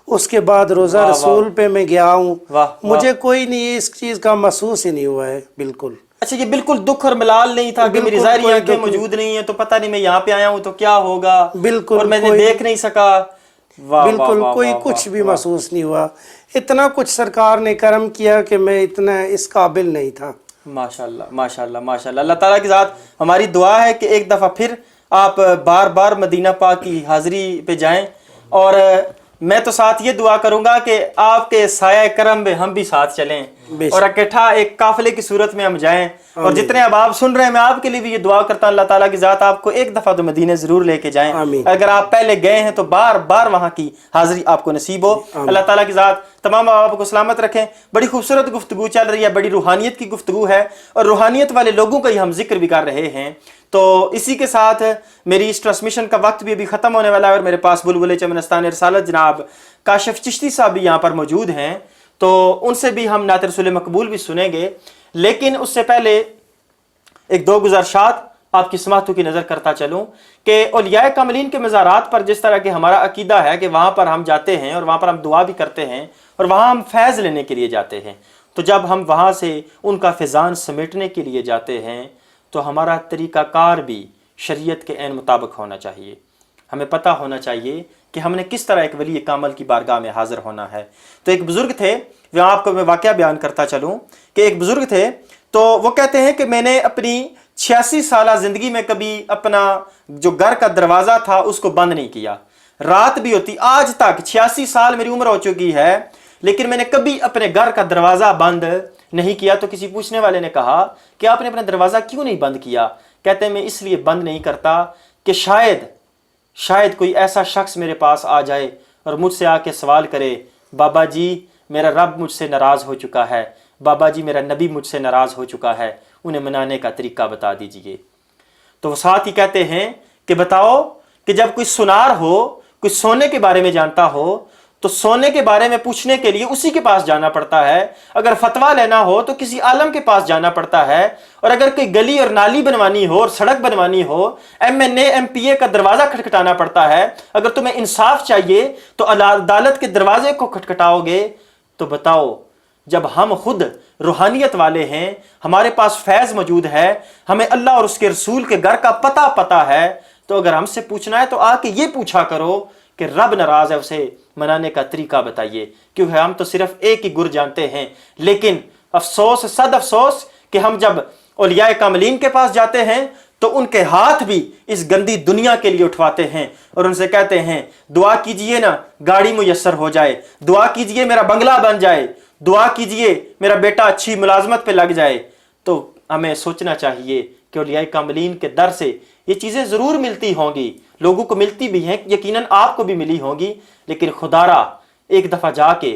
اس کے بعد روزہ رسول پہ میں گیا ہوں، مجھے کوئی نہیں اس چیز کا محسوس ہی نہیں ہوا ہے بالکل۔ اچھا، یہ بالکل دکھ اور ملال نہیں تھا کہ میری ظاہری آنکھیں موجود نہیں ہیں تو پتہ نہیں میں یہاں پہ آیا ہوں تو کیا ہوگا، بالکل، اور میں نے دیکھ نہیں سکا، بالکل کوئی کچھ بھی محسوس نہیں ہوا۔ اتنا کچھ سرکار نے کرم کیا کہ میں اتنا اس قابل نہیں تھا۔ ماشاءاللہ ماشاءاللہ ماشاءاللہ، اللہ تعالیٰ کی ذات ہماری دعا ہے کہ ایک دفعہ پھر آپ بار بار مدینہ پاک کی حاضری پہ جائیں، اور میں تو ساتھ یہ دعا کروں گا کہ آپ کے سایہ کرم میں ہم بھی ساتھ چلیں اور اکٹھا ایک قافلے کی صورت میں ہم جائیں۔ اور جتنے اب آپ سن رہے ہیں، میں آپ کے لیے بھی یہ دعا کرتا ہوں اللہ تعالیٰ کی ذات آپ کو ایک دفعہ تو مدینہ ضرور لے کے جائیں۔ اگر آپ پہلے گئے ہیں تو بار بار وہاں کی حاضری آپ کو نصیب ہو۔ اللہ تعالیٰ کی ذات تمام آپ کو سلامت رکھیں۔ بڑی خوبصورت گفتگو چل رہی ہے، بڑی روحانیت کی گفتگو ہے، اور روحانیت والے لوگوں کا ہی ہم ذکر بھی کر رہے ہیں۔ تو اسی کے ساتھ میری اس ٹرانسمیشن کا وقت بھی ابھی ختم ہونے والا ہے، اور میرے پاس بلبل چمنستان رسالت جناب کاشف چشتی صاحب بھی یہاں پر موجود ہیں، تو ان سے بھی ہم نعت رسول مقبول بھی سنیں گے۔ لیکن اس سے پہلے ایک دو گزارشات آپ کی سماعتوں کی نظر کرتا چلوں کہ اولیاء کاملین کے مزارات پر جس طرح کہ ہمارا عقیدہ ہے کہ وہاں پر ہم جاتے ہیں اور وہاں پر ہم دعا بھی کرتے ہیں اور وہاں ہم فیض لینے کے لیے جاتے ہیں، تو جب ہم وہاں سے ان کا فیضان سمیٹنے کے لیے جاتے ہیں تو ہمارا طریقہ کار بھی شریعت کے عین مطابق ہونا چاہیے۔ ہمیں پتہ ہونا چاہیے کہ ہم نے کس طرح ایک ولی کامل کی بارگاہ میں حاضر ہونا ہے۔ تو ایک بزرگ تھے، وہاں آپ کو میں واقعہ بیان کرتا چلوں کہ ایک بزرگ تھے، تو وہ کہتے ہیں کہ میں نے اپنی 86 سالہ زندگی میں کبھی اپنا جو گھر کا دروازہ تھا اس کو بند نہیں کیا، رات بھی ہوتی، آج تک 86 سال میری عمر ہو چکی ہے لیکن میں نے کبھی اپنے گھر کا دروازہ بند نہیں کیا۔ تو کسی پوچھنے والے نے کہا کہ آپ نے اپنا دروازہ کیوں نہیں بند کیا؟ کہتے ہیں میں اس لیے بند نہیں کرتا کہ شاید کوئی ایسا شخص میرے پاس آ جائے اور مجھ سے آ کے سوال کرے، بابا جی میرا رب مجھ سے ناراض ہو چکا ہے، بابا جی میرا نبی مجھ سے ناراض ہو چکا ہے، انہیں منانے کا طریقہ بتا دیجئے۔ تو وہ ساتھ ہی کہتے ہیں کہ بتاؤ کہ جب کوئی سنار ہو، کوئی سونے کے بارے میں جانتا ہو تو سونے کے بارے میں پوچھنے کے لیے اسی کے پاس جانا پڑتا ہے، اگر فتویٰ لینا ہو تو کسی عالم کے پاس جانا پڑتا ہے، اور اگر کوئی گلی اور نالی بنوانی ہو اور سڑک بنوانی ہو MNA MPA کا دروازہ کھٹکھٹانا پڑتا ہے۔ اگر تمہیں انصاف چاہیے تو عدالت کے دروازے کو کھٹکھٹاؤ گے۔ تو بتاؤ جب ہم خود روحانیت والے ہیں، ہمارے پاس فیض موجود ہے، ہمیں اللہ اور اس کے رسول کے گھر کا پتہ ہے، تو اگر ہم سے پوچھنا ہے تو آ کے یہ پوچھا کرو کہ رب ناراض ہے، اسے منانے کا طریقہ بتائیے، کیونکہ ہم تو صرف ایک ہی گر جانتے ہیں۔ لیکن افسوس، صد افسوس کہ ہم جب اولیاء کاملین کے پاس جاتے ہیں تو ان کے ہاتھ بھی اس گندی دنیا کے لیے اٹھواتے ہیں اور ان سے کہتے ہیں دعا کیجئے نا گاڑی میسر ہو جائے، دعا کیجئے میرا بنگلہ بن جائے، دعا کیجئے میرا بیٹا اچھی ملازمت پہ لگ جائے۔ تو ہمیں سوچنا چاہیے کہ اولیاء کاملین کے در سے یہ چیزیں ضرور ملتی ہوں گی، لوگوں کو ملتی بھی ہیں، یقیناً آپ کو بھی ملی ہوں گی، لیکن خدارا ایک دفعہ جا کے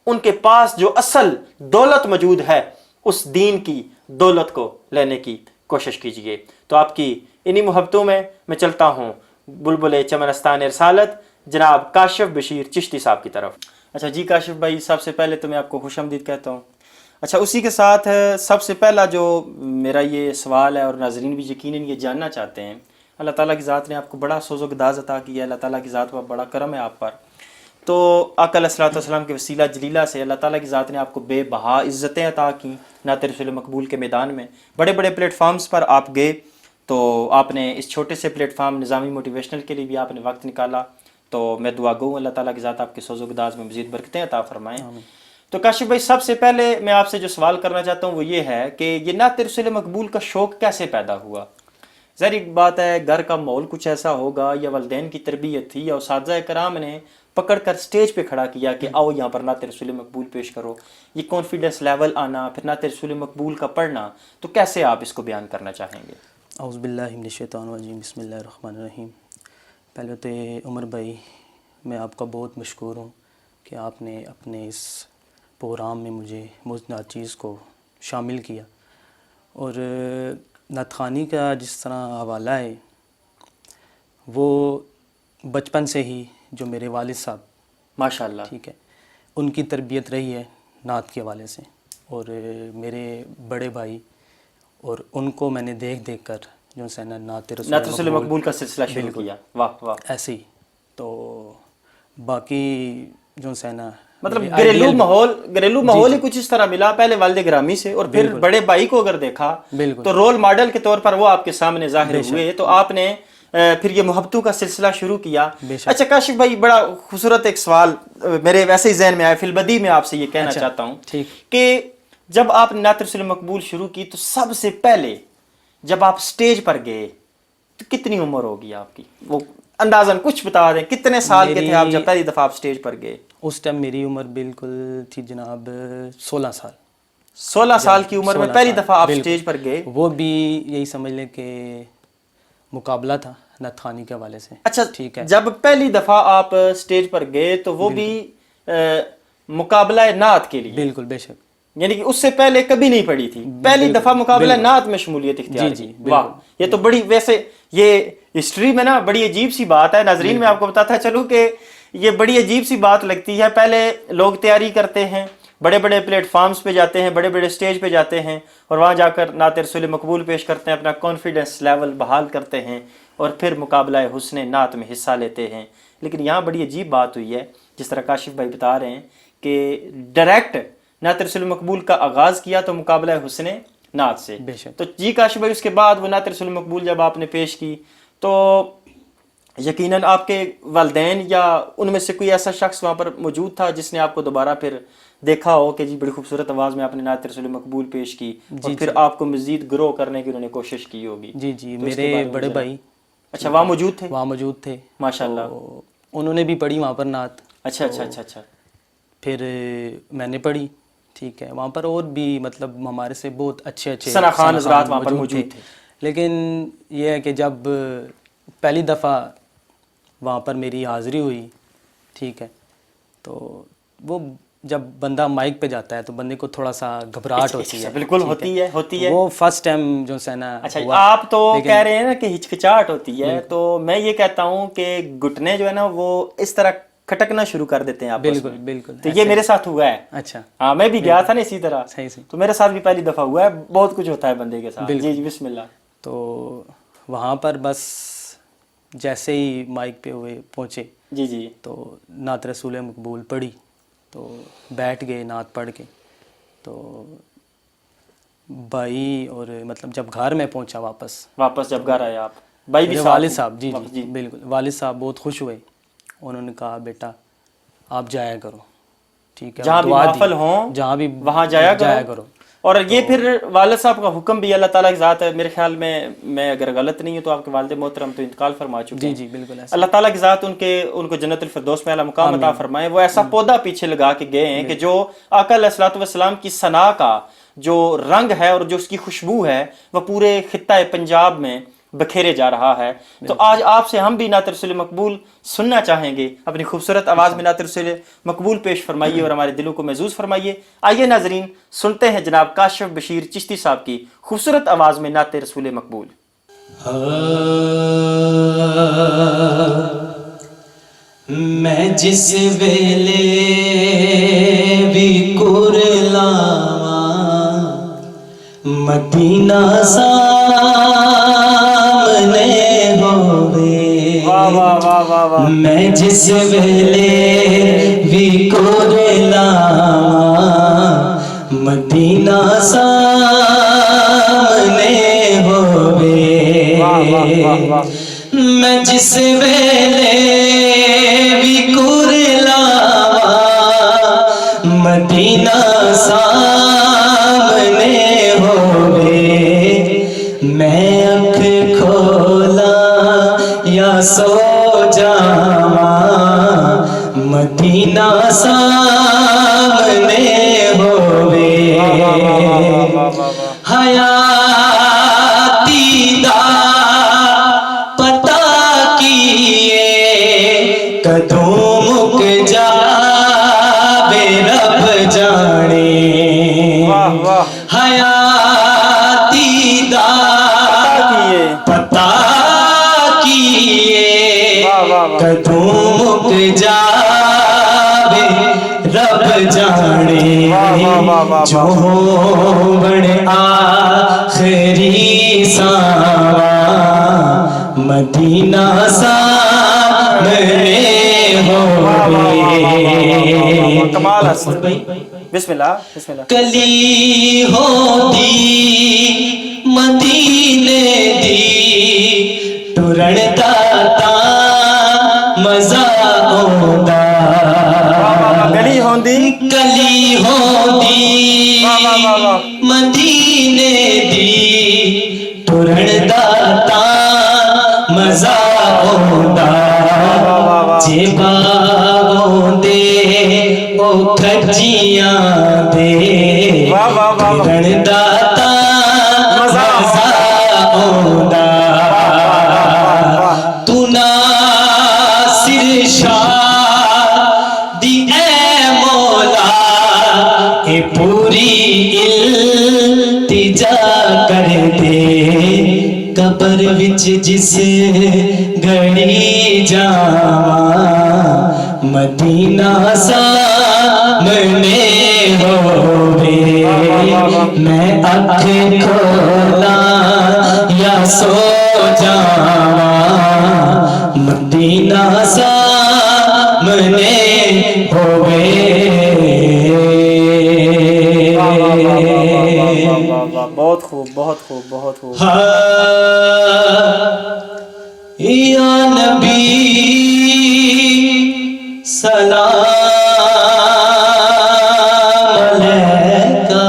ان کے پاس جو اصل دولت موجود ہے اس دین کی دولت کو لینے کی کوشش کیجئے۔ تو آپ کی انہی محبتوں میں چلتا ہوں بلبل چمنستان رسالت جناب کاشف بشیر چشتی صاحب کی طرف۔ اچھا جی کاشف بھائی، سب سے پہلے تو میں آپ کو خوش آمدید کہتا ہوں۔ اچھا اسی کے ساتھ سب سے پہلا جو میرا یہ سوال ہے، اور ناظرین بھی یقیناً یہ جاننا چاہتے ہیں، اللہ تعالیٰ کی ذات نے آپ کو بڑا سوز و گداز عطا کیا ہے، اللہ تعالیٰ کی ذات کا بڑا کرم ہے آپ پر، تو آقا علیہ الصلوۃ والسلام کے وسیلہ جلیلہ سے اللہ تعالیٰ کی ذات نے آپ کو بے بہا عزتیں عطا کی نعت رسول مقبول کے میدان میں، بڑے بڑے پلیٹ فارمز پر آپ گئے، تو آپ نے اس چھوٹے سے پلیٹ فارم نظامی موٹیویشنل کے لیے بھی آپ نے وقت نکالا، تو میں دعا گو اللہ تعالیٰ کی ذات آپ کے سوز و گداز میں مزید برکتیں عطا فرمائیں۔ تو کاشف بھائی، سب سے پہلے میں آپ سے جو سوال کرنا چاہتا ہوں وہ یہ ہے کہ یہ نعت رسول مقبول کا شوق کیسے پیدا ہوا؟ ظاہر بات ہے گھر کا ماحول کچھ ایسا ہوگا، یا والدین کی تربیت تھی، یا اساتذہ کرام نے پکڑ کر سٹیج پہ کھڑا کیا کہ آؤ یہاں پر نعت رسول مقبول پیش کرو، یہ کانفیڈنس لیول آنا، پھر نعت رسول مقبول کا پڑھنا، تو کیسے آپ اس کو بیان کرنا چاہیں گے؟ اعوذ باللہ من الشیطان الرجیم، بسم اللہ الرحمن الرحیم۔ پہلے تو عمر بھائی، میں آپ کا بہت مشکور ہوں کہ آپ نے اپنے اس پروگرام میں مجھے نعت چیز کو شامل کیا، اور نعت خوانی کا جس طرح حوالہ ہے وہ بچپن سے ہی جو میرے والد صاحب ماشاءاللہ، ٹھیک ہے، ان کی تربیت رہی ہے نعت کے حوالے سے، اور میرے بڑے بھائی، اور ان کو میں نے دیکھ کر جو ہے نا نعت رسول مقبول کا سلسلہ شروع کیا۔ واہ واہ، ایسے ہی تو باقی جو ہے نا مطلب گھریلو ماحول ہی کچھ اس طرح ملا، پہلے والد گرامی سے، اور پھر بڑے بھائی کو اگر دیکھا تو رول ماڈل کے طور پر وہ آپ کے سامنے ظاہر ہوئے، تو آپ نے پھر یہ محبتوں کا سلسلہ شروع کیا۔ اچھا کاشف بھائی، بڑا خوبصورت ایک سوال میرے ویسے ہی ذہن میں آیا، فی البدیہہ میں آپ سے یہ کہنا چاہتا ہوں کہ جب آپ نے نعت رسول مقبول شروع کی تو سب سے پہلے جب آپ سٹیج پر گئے تو کتنی عمر ہوگی آپ کی؟ وہ اندازاً کچھ بتا دیں، کتنے سال کے تھے آپ جب پہلی دفعہ آپ سٹیج پر گئے؟ اس ٹائم میری عمر بالکل تھی جناب 16 سال۔ 16 سال کی عمر میں پہلی دفعہ آپ سٹیج پر گئے؟ وہ بھی یہی سمجھ لیں کہ مقابلہ تھا نعت خوانی کے حوالے سے۔ اچھا ٹھیک ہے، جب پہلی دفعہ آپ سٹیج پر گئے تو وہ بھی مقابلہ نعت کے لیے؟ بالکل، بے شک، یعنی کہ اس سے پہلے کبھی نہیں پڑھی تھی، پہلی دفعہ مقابلہ نعت میں شمولیت اختیار کی۔ واہ، یہ تو بڑی، ویسے یہ ہسٹری میں نا بڑی عجیب سی بات ہے ناظرین، میں آپ کو بتاتا چلوں کہ یہ بڑی عجیب سی بات لگتی ہے۔ پہلے لوگ تیاری کرتے ہیں، بڑے بڑے پلیٹ فارمز پہ جاتے ہیں، بڑے بڑے سٹیج پہ جاتے ہیں، اور وہاں جا کر نعت رسول مقبول پیش کرتے ہیں، اپنا کانفیڈنس لیول بحال کرتے ہیں، اور پھر مقابلہ حسن نعت میں حصہ لیتے ہیں۔ لیکن یہاں بڑی عجیب بات ہوئی ہے، جس طرح کاشف بھائی بتا رہے ہیں کہ ڈائریکٹ نعت رسول مقبول کا آغاز کیا تو مقابلہ حسن نعت سے۔ تو جی کاشف بھائی، اس کے بعد وہ نعت رسول مقبول جب آپ نے پیش کی تو یقیناً آپ کے والدین یا ان میں سے کوئی ایسا شخص وہاں پر موجود تھا جس نے آپ کو دوبارہ پھر دیکھا ہو کہ جی بڑی خوبصورت آواز میں آپ نے نعت رسول مقبول پیش کی، اور پھر آپ کو مزید گرو کرنے کی انہوں نے کوشش کی ہوگی؟ جی جی، میرے بڑے بھائی اچھا وہاں موجود تھے؟ وہاں موجود تھے ماشاءاللہ، انہوں نے بھی پڑھی وہاں پر نعت۔ اچھا اچھا اچھا اچھا، پھر میں نے پڑھی، ٹھیک ہے، وہاں پر اور بھی مطلب ہمارے سے بہت اچھے ثنا خان حضرات وہاں پر موجود تھے۔ لیکن یہ ہے کہ جب پہلی دفعہ وہاں پر میری حاضری ہوئی، ٹھیک ہے، تو وہ جب بندہ مائک پہ جاتا ہے تو بندے کو تھوڑا سا گھبراہٹ ہوتی ہے۔ بالکل ہوتی ہے وہ فرسٹ ٹائم جو ہے نا۔ اچھا آپ تو کہہ رہے ہیں نا کہ ہچکچاہٹ ہوتی ہے، تو میں یہ کہتا ہوں کہ گھٹنے جو ہے نا وہ اس طرح کھٹکنا شروع کر دیتے ہیں آپ۔ بالکل بالکل، تو یہ میرے ساتھ ہوا ہے۔ اچھا ہاں، میں بھی گیا تھا نا اسی طرح، صحیح سے، تو میرے ساتھ بھی پہلی دفعہ ہوا ہے، بہت کچھ ہوتا ہے بندے کے ساتھ۔ جی جی بسم اللہ۔ تو وہاں پر بس جیسے ہی مائک پہ ہوئے پہنچے، جی جی، تو نعت رسول مقبول پڑھی، تو بیٹھ گئے نعت پڑھ کے، تو بھائی اور مطلب جب گھر میں پہنچا واپس جب گھر آئے آپ، بھائی بھی والد صاحب، جی جی بالکل، والد صاحب بہت خوش ہوئے، انہوں نے کہا بیٹا آپ جایا کرو، ٹھیک ہے، جہاں بھی محفل ہوں جہاں بھی وہاں جایا کرو۔ اور یہ پھر والد صاحب کا حکم بھی اللہ تعالیٰ کی ذات ہے، میرے خیال میں اگر غلط نہیں ہوں تو آپ کے والد محترم تو انتقال فرما چکے ہیں۔ جی بالکل، اللہ تعالیٰ کی ذات ان کو جنت الفردوس میں اعلیٰ مقام عطا فرمائے۔ وہ ایسا پودا پیچھے لگا کے گئے ہیں کہ جو آقا علیہ الصلوۃ والسلام کی ثنا کا جو رنگ ہے اور جو اس کی خوشبو ہے وہ پورے خطہ پنجاب میں بکھیرے جا رہا ہے۔ تو آج آپ سے ہم بھی نعت رسول مقبول سننا چاہیں گے، اپنی خوبصورت آواز میں نعت رسول مقبول پیش فرمائیے اور ہمارے دلوں کو محظوظ فرمائیے۔ آئیے ناظرین سنتے ہیں جناب کاشف بشیر چشتی صاحب کی خوبصورت آواز میں نعت رسول مقبول۔ میں جس ویلے بھی کرلاواں مدینہ سامنے ہووے، میں جس ویلے بھی کرلاواں مدینہ سامنے ہووے، میں جس ویلے بھی کرلاواں مدینہ سامنے ہووے، میں اکھ کھولا یا سو جاواں مدینہ سامنے ہووے، حیاتی دا پتا کیے کدوں مک جاوے رب جانے، حیاتی دا پتا کیے کدوں مک جاوے رب جانے، جو بڑ آخری ساواں مدینہ سامنے ہووے۔ کمال ہے، بسم اللہ بسم اللہ۔ کلی ہوندی مدینے دی ٹرن دا تاں مزہ آوندا، گلی ہوندی کلی ہوندی مدینے دی ٹرن دا تاں مزہ آوندا، جے باغوں دے او کھجیاں دے ٹرن دا تاں مزہ آوندا، تو ناصر شاہ دی اے مولا اے پوری التجا کر دے، قبر وچ جس گھڑی جاواں مدینہ سامنے ہووے، میں اکھ کھولا یا سو جاواں مدینہ سامنے ہووے۔ بہت خوب بہت خوب بہت خوب۔ یا نبی سلام علیکہ،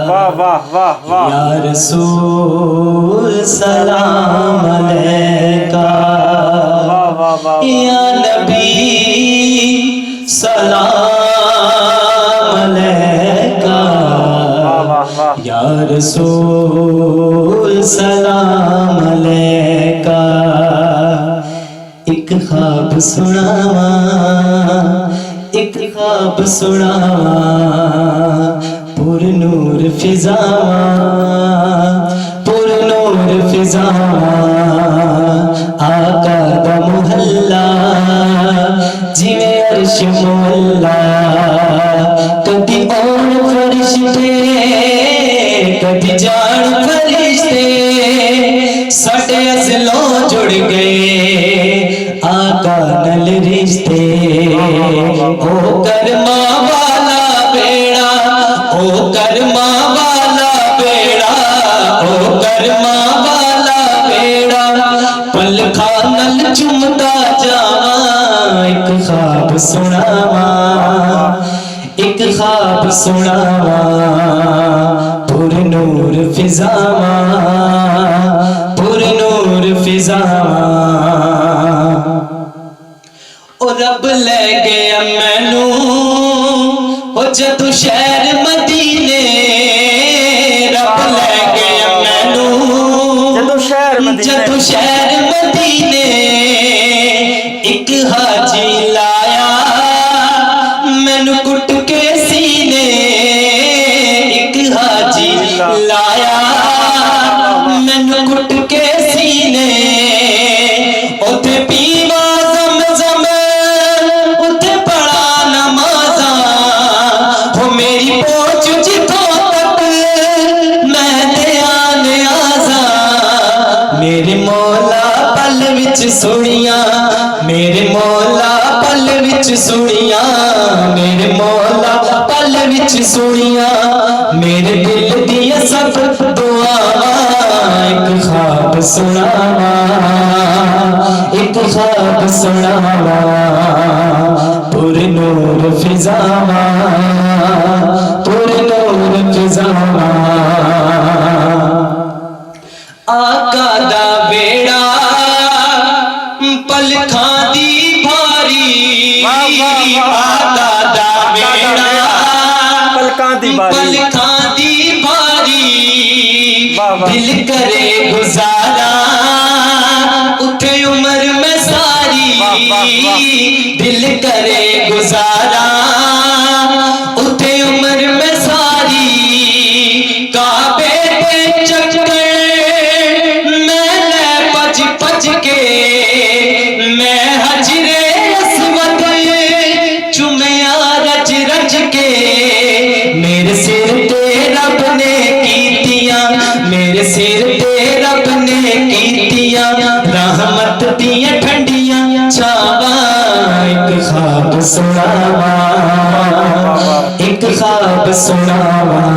واہ واہ واہ واہ، یا رسول سلام علیکہ، واہ واہ واہ، یا نبی سلام علیکہ، یا رسول سلام علیکہ، ایک خواب سناواں ایک خواب سناواں، پر نور فضاواں پر نور فضاواں، آقا دا محلہ جویں عرش مولا، کبھی اون فرشتے کبھی جان فرشتے ساڈے ازلوں جڑ گئے آقا نال رشتے، او کرما والا بیڑا او کرما والا بیڑا او کرما والا بیڑا، پلکاں نال چمدا جاواں، ایک خواب سناواں ایک خواب سناواں، پر نور فضاواں پر نور فضاواں، او رب لے گیا مینوں او جدوں شہر مدینے، رب لے گیا مینوں جدوں شہر جدو شہر مدینے ایک حاجی لایا مینو کٹ کے سینے ایک حاجی لایا مینو کٹ کے سینے اوتھے پیوا زمزم اوتھے پڑھا نمازاں ہو میری پہنچ جتھوں تک میں دھیان آزاں میرے مولا پل وچ سنیاں میرے مولا پل وچ سنیاں میرے مولا پل وچ سنیاں میرے دل دیا سب دعاواں ایک خواب سناواں ایک خواب سناواں پر نور فضاواں پر نور فضاواں آقا دا بیڑا پلکھاں دی بھاری آقا دا بیڑا پلکاں دی باری پلکھاں دی بھاری دل کرے گزارا اٹھے عمر میں ساری دل کرے گزارا اٹھے عمر میں ساری کعبے پہ چکر میں لے پج پج کے میں حجر اسود چومیا رج رج کے میرے سر تے رب نے کیتیاں میرے سر تے رب نے کیتیاں رحمت دیاں ٹھنڈیاں چھاواں ایک خواب سناواں ایک خواب سناواں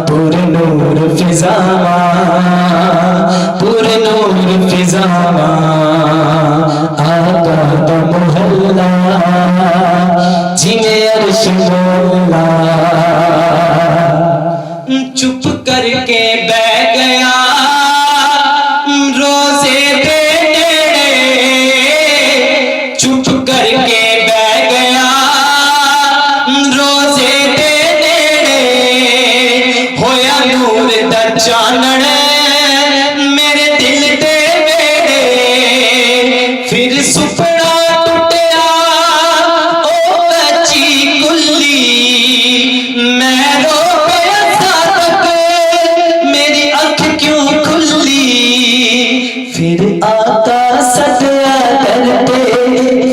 پر نور فضاواں پر نور فضاواں آقا دا محلہ جنہیں عرش مولا چپ کر کے بہ گیا روزے دے نیڑے چپ کر کے بہ گیا روزے دے نیڑے ہویا نور دا چانن میرے دل دے ویڑے پھر سپنا ٹوٹیا او کچی کلی میں رو گیا صادق میری اکھ کیوں کھلی پھر آقا سجدہ کرتے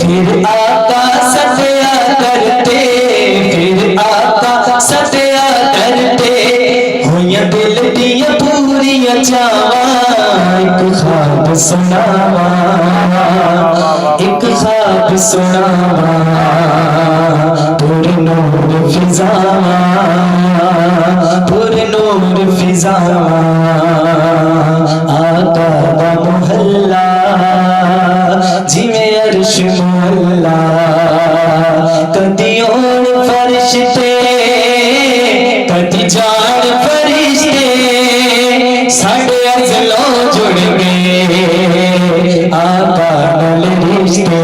پھر آقا سجدہ کرتے پھر آقا سجدہ کرتے ہویاں دل دیاں پوریاں چاواں ایک خواب سناواں ایک خواب سناواں پر نور فضاواں پر نور فضاواں آقا دا محلہ جویں عرش مولا کدی اون فرشتے کدی جان فرشتے ساڈے ازلوں جڑ گئے آقا نال رشتے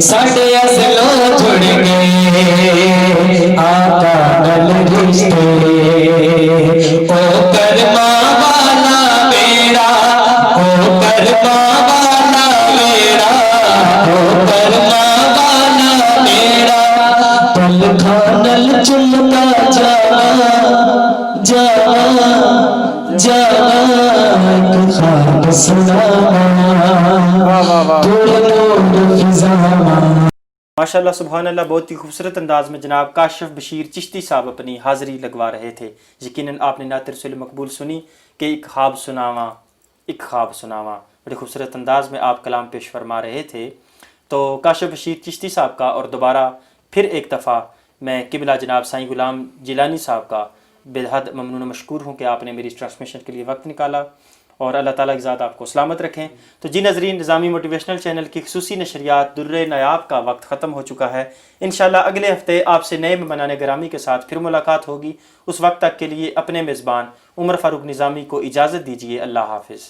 ساڈے ازلوں جڑ گئے آقا نال رشتے او کرما والا میرا او کرما والا میرا او کرما والا میرا پلکھاں نال چمتا جاواں جاواں جاواں ایک خواب سناواں پر نور فضاواں ماشاءاللہ سبحان اللہ، بہت ہی خوبصورت انداز میں جناب کاشف بشیر چشتی صاحب اپنی حاضری لگوا رہے تھے۔ یقیناً آپ نے نعت رسول مقبول سنی کہ ایک خواب سناواں ایک خواب سناواں، بڑے خوبصورت انداز میں آپ کلام پیش فرما رہے تھے۔ تو کاشف بشیر چشتی صاحب کا اور دوبارہ پھر ایک دفعہ میں قبلہ جناب سائیں غلام جیلانی صاحب کا بے حد ممنون و مشکور ہوں کہ آپ نے میری اس ٹرانسمیشن کے لیے وقت نکالا، اور اللہ تعالیٰ کی ذات آپ کو سلامت رکھیں۔ تو جی ناظرین، نظامی موٹیویشنل چینل کی خصوصی نشریات در نایاب کا وقت ختم ہو چکا ہے۔ انشاءاللہ اگلے ہفتے آپ سے نئے مہمان گرامی کے ساتھ پھر ملاقات ہوگی۔ اس وقت تک کے لیے اپنے میزبان عمر فاروق نظامی کو اجازت دیجیے۔ اللہ حافظ۔